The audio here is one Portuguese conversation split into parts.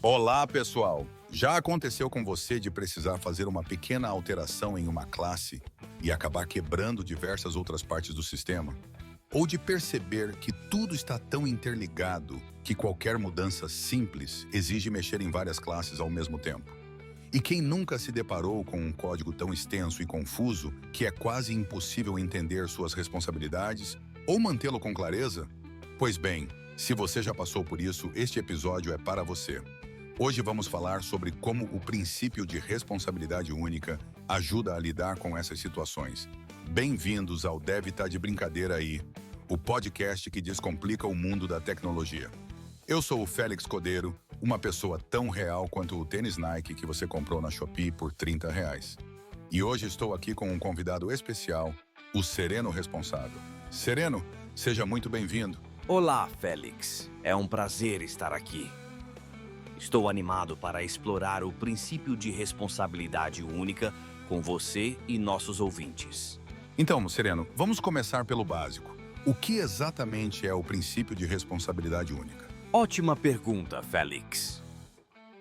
Olá, pessoal! Já aconteceu com você de precisar fazer uma pequena alteração em uma classe e acabar quebrando diversas outras partes do sistema? Ou de perceber que tudo está tão interligado que qualquer mudança simples exige mexer em várias classes ao mesmo tempo? E quem nunca se deparou com um código tão extenso e confuso que é quase impossível entender suas responsabilidades ou mantê-lo com clareza? Pois bem, se você já passou por isso, este episódio é para você. Hoje vamos falar sobre como o princípio de responsabilidade única ajuda a lidar com essas situações. Bem-vindos ao Deve Tá de Brincadeira Aí, o podcast que descomplica o mundo da tecnologia. Eu sou o Félix Codeiro, uma pessoa tão real quanto o tênis Nike que você comprou na Shopee por R$ 30. E hoje estou aqui com um convidado especial, o Sereno Responsável. Sereno, seja muito bem-vindo. Olá, Félix. É um prazer estar aqui. Estou animado para explorar o princípio de responsabilidade única com você e nossos ouvintes. Então, Sereno, vamos começar pelo básico. O que exatamente é o princípio de responsabilidade única? Ótima pergunta, Félix.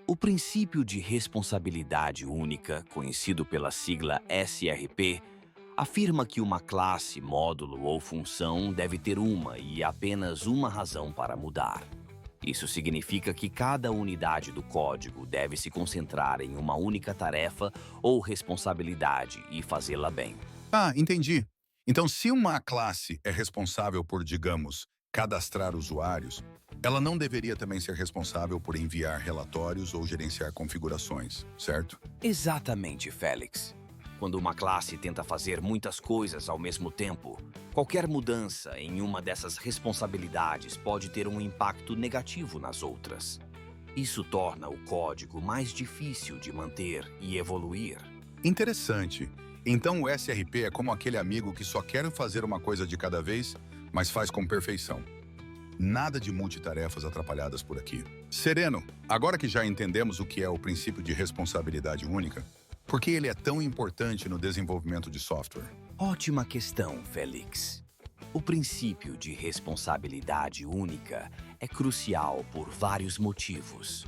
O princípio de responsabilidade única, conhecido pela sigla SRP, afirma que uma classe, módulo ou função deve ter uma e apenas uma razão para mudar. Isso significa que cada unidade do código deve se concentrar em uma única tarefa ou responsabilidade e fazê-la bem. Entendi. Então, se uma classe é responsável por, digamos, cadastrar usuários, ela não deveria também ser responsável por enviar relatórios ou gerenciar configurações, certo? Exatamente, Félix. Quando uma classe tenta fazer muitas coisas ao mesmo tempo, qualquer mudança em uma dessas responsabilidades pode ter um impacto negativo nas outras. Isso torna o código mais difícil de manter e evoluir. Interessante. Então o SRP é como aquele amigo que só quer fazer uma coisa de cada vez, mas faz com perfeição. Nada de multitarefas atrapalhadas por aqui. Sereno, agora que já entendemos o que é o princípio de responsabilidade única, por que ele é tão importante no desenvolvimento de software? Ótima questão, Félix. O princípio de responsabilidade única é crucial por vários motivos.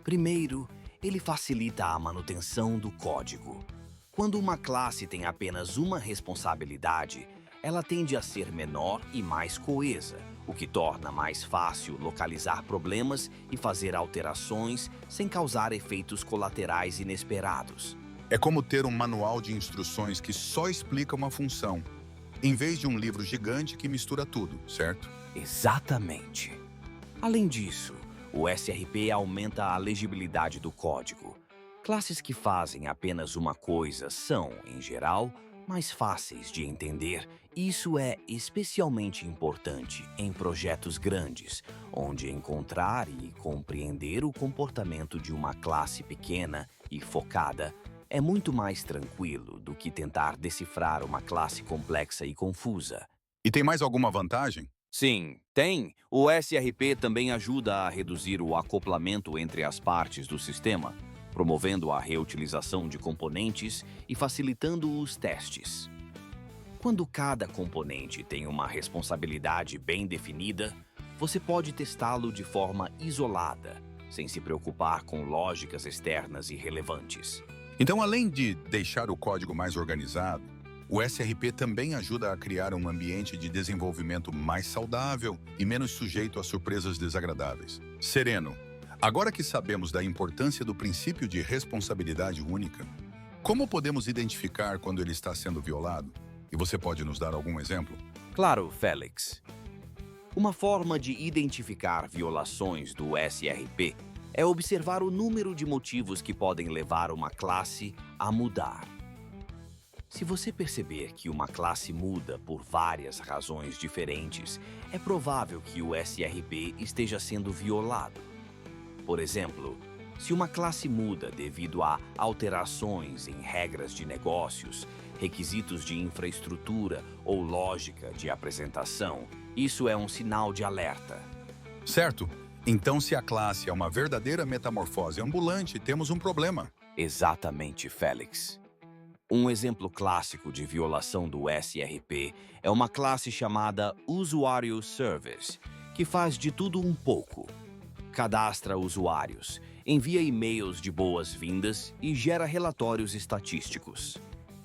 Primeiro, ele facilita a manutenção do código. Quando uma classe tem apenas uma responsabilidade, ela tende a ser menor e mais coesa, o que torna mais fácil localizar problemas e fazer alterações sem causar efeitos colaterais inesperados. É como ter um manual de instruções que só explica uma função, em vez de um livro gigante que mistura tudo, certo? Exatamente. Além disso, o SRP aumenta a legibilidade do código. Classes que fazem apenas uma coisa são, em geral, mais fáceis de entender. Isso é especialmente importante em projetos grandes, onde encontrar e compreender o comportamento de uma classe pequena e focada é muito mais tranquilo do que tentar decifrar uma classe complexa e confusa. E tem mais alguma vantagem? Sim, tem. O SRP também ajuda a reduzir o acoplamento entre as partes do sistema, promovendo a reutilização de componentes e facilitando os testes. Quando cada componente tem uma responsabilidade bem definida, você pode testá-lo de forma isolada, sem se preocupar com lógicas externas irrelevantes. Então, além de deixar o código mais organizado, o SRP também ajuda a criar um ambiente de desenvolvimento mais saudável e menos sujeito a surpresas desagradáveis. Sereno, agora que sabemos da importância do princípio de responsabilidade única, como podemos identificar quando ele está sendo violado? E você pode nos dar algum exemplo? Claro, Félix. Uma forma de identificar violações do SRP é observar o número de motivos que podem levar uma classe a mudar. Se você perceber que uma classe muda por várias razões diferentes, é provável que o SRP esteja sendo violado. Por exemplo, se uma classe muda devido a alterações em regras de negócios, requisitos de infraestrutura ou lógica de apresentação, isso é um sinal de alerta. Certo. Então, se a classe é uma verdadeira metamorfose ambulante, temos um problema. Exatamente, Félix. Um exemplo clássico de violação do SRP é uma classe chamada Usuário Service, que faz de tudo um pouco. cadastra usuários, envia e-mails de boas-vindas e gera relatórios estatísticos.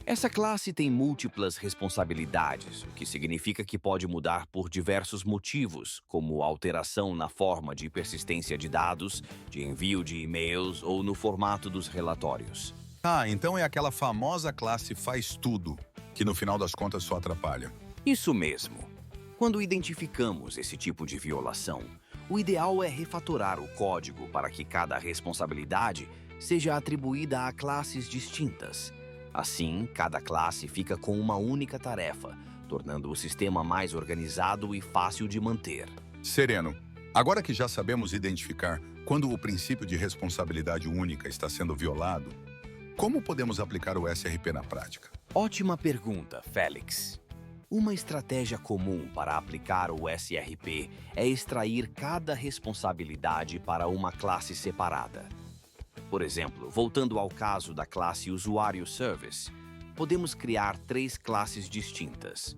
Essa classe tem múltiplas responsabilidades, o que significa que pode mudar por diversos motivos, como alteração na forma de persistência de dados, de envio de e-mails ou no formato dos relatórios. Ah, então é aquela famosa classe faz tudo, que no final das contas só atrapalha. Isso mesmo. Quando identificamos esse tipo de violação, o ideal é refatorar o código para que cada responsabilidade seja atribuída a classes distintas. Assim, cada classe fica com uma única tarefa, tornando o sistema mais organizado e fácil de manter. Sereno, agora que já sabemos identificar quando o princípio de responsabilidade única está sendo violado, como podemos aplicar o SRP na prática? Ótima pergunta, Félix. Uma estratégia comum para aplicar o SRP é extrair cada responsabilidade para uma classe separada. Por exemplo, voltando ao caso da classe Usuário Service, podemos criar 3 classes distintas.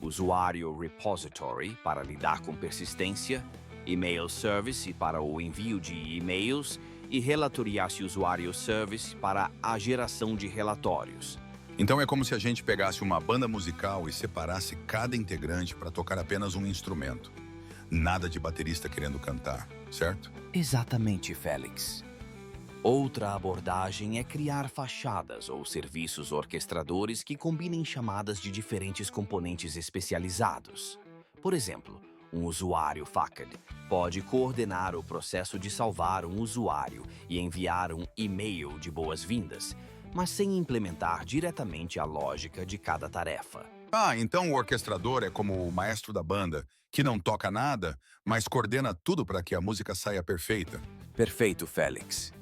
Usuário Repository para lidar com persistência, Email Service para o envio de e-mails e Relatoriasse Usuário Service para a geração de relatórios. Então é como se a gente pegasse uma banda musical e separasse cada integrante para tocar apenas um instrumento. Nada de baterista querendo cantar, certo? Exatamente, Félix. Outra abordagem é criar fachadas ou serviços orquestradores que combinem chamadas de diferentes componentes especializados. Por exemplo, um usuário FAQD pode coordenar o processo de salvar um usuário e enviar um e-mail de boas-vindas, mas sem implementar diretamente a lógica de cada tarefa. Ah, então o orquestrador é como o maestro da banda, que não toca nada, mas coordena tudo para que a música saia perfeita. Perfeito, Félix.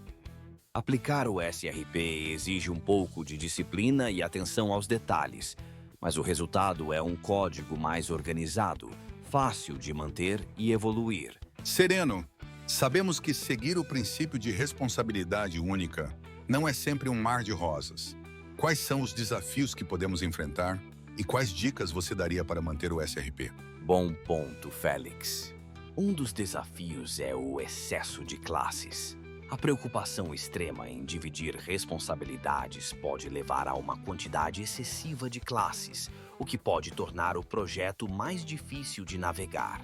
Aplicar o SRP exige um pouco de disciplina e atenção aos detalhes, mas o resultado é um código mais organizado, fácil de manter e evoluir. Sereno, sabemos que seguir o princípio de responsabilidade única não é sempre um mar de rosas. Quais são os desafios que podemos enfrentar e quais dicas você daria para manter o SRP? Bom ponto, Félix. Um dos desafios é o excesso de classes. A preocupação extrema em dividir responsabilidades pode levar a uma quantidade excessiva de classes, o que pode tornar o projeto mais difícil de navegar.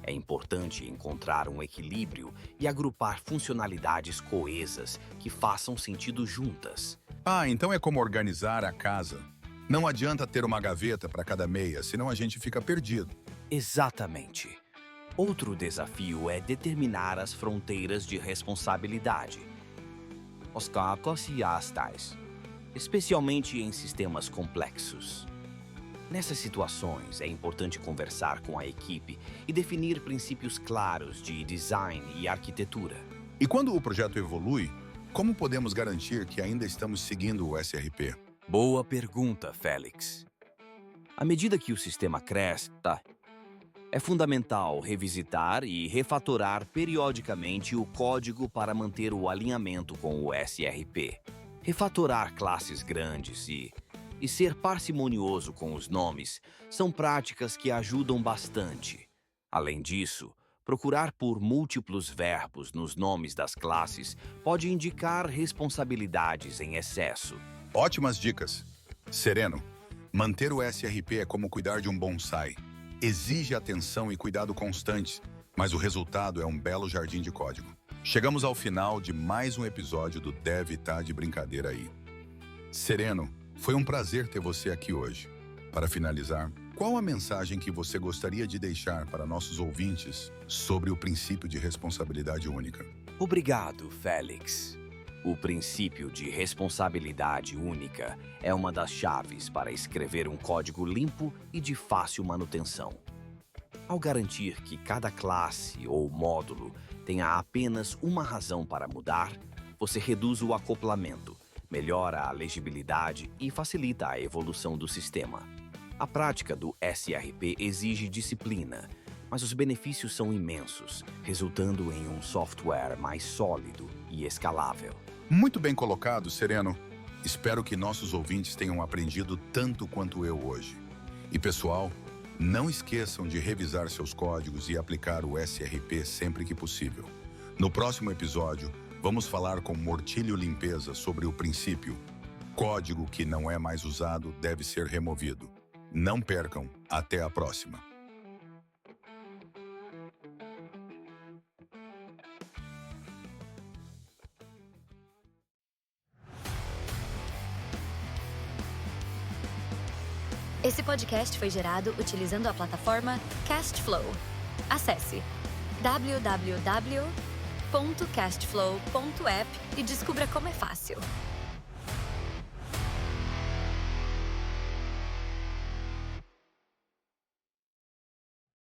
É importante encontrar um equilíbrio e agrupar funcionalidades coesas que façam sentido juntas. Ah, então é como organizar a casa. Não adianta ter uma gaveta para cada meia, senão a gente fica perdido. Exatamente. Outro desafio é determinar as fronteiras de responsabilidade. Os cacos e as tais, especialmente em sistemas complexos. Nessas situações, é importante conversar com a equipe e definir princípios claros de design e arquitetura. E quando o projeto evolui, como podemos garantir que ainda estamos seguindo o SRP? Boa pergunta, Félix. À medida que o sistema cresce, é fundamental revisitar e refatorar periodicamente o código para manter o alinhamento com o SRP. Refatorar classes grandes e ser parcimonioso com os nomes são práticas que ajudam bastante. Além disso, procurar por múltiplos verbos nos nomes das classes pode indicar responsabilidades em excesso. Ótimas dicas. Sereno, manter o SRP é como cuidar de um bonsai. Exige atenção e cuidado constantes, mas o resultado é um belo jardim de código. Chegamos ao final de mais um episódio do Dev Tá de Brincadeira aí. Sereno, foi um prazer ter você aqui hoje. Para finalizar, qual a mensagem que você gostaria de deixar para nossos ouvintes sobre o princípio de responsabilidade única? Obrigado, Félix. O princípio de responsabilidade única é uma das chaves para escrever um código limpo e de fácil manutenção. Ao garantir que cada classe ou módulo tenha apenas uma razão para mudar, você reduz o acoplamento, melhora a legibilidade e facilita a evolução do sistema. A prática do SRP exige disciplina, mas os benefícios são imensos, resultando em um software mais sólido e escalável. Muito bem colocado, Sereno. Espero que nossos ouvintes tenham aprendido tanto quanto eu hoje. E pessoal, não esqueçam de revisar seus códigos e aplicar o SRP sempre que possível. No próximo episódio, vamos falar com Mortílio Limpeza sobre o princípio: código que não é mais usado deve ser removido. Não percam, até a próxima. Esse podcast foi gerado utilizando a plataforma Castflow. Acesse www.castflow.app e descubra como é fácil.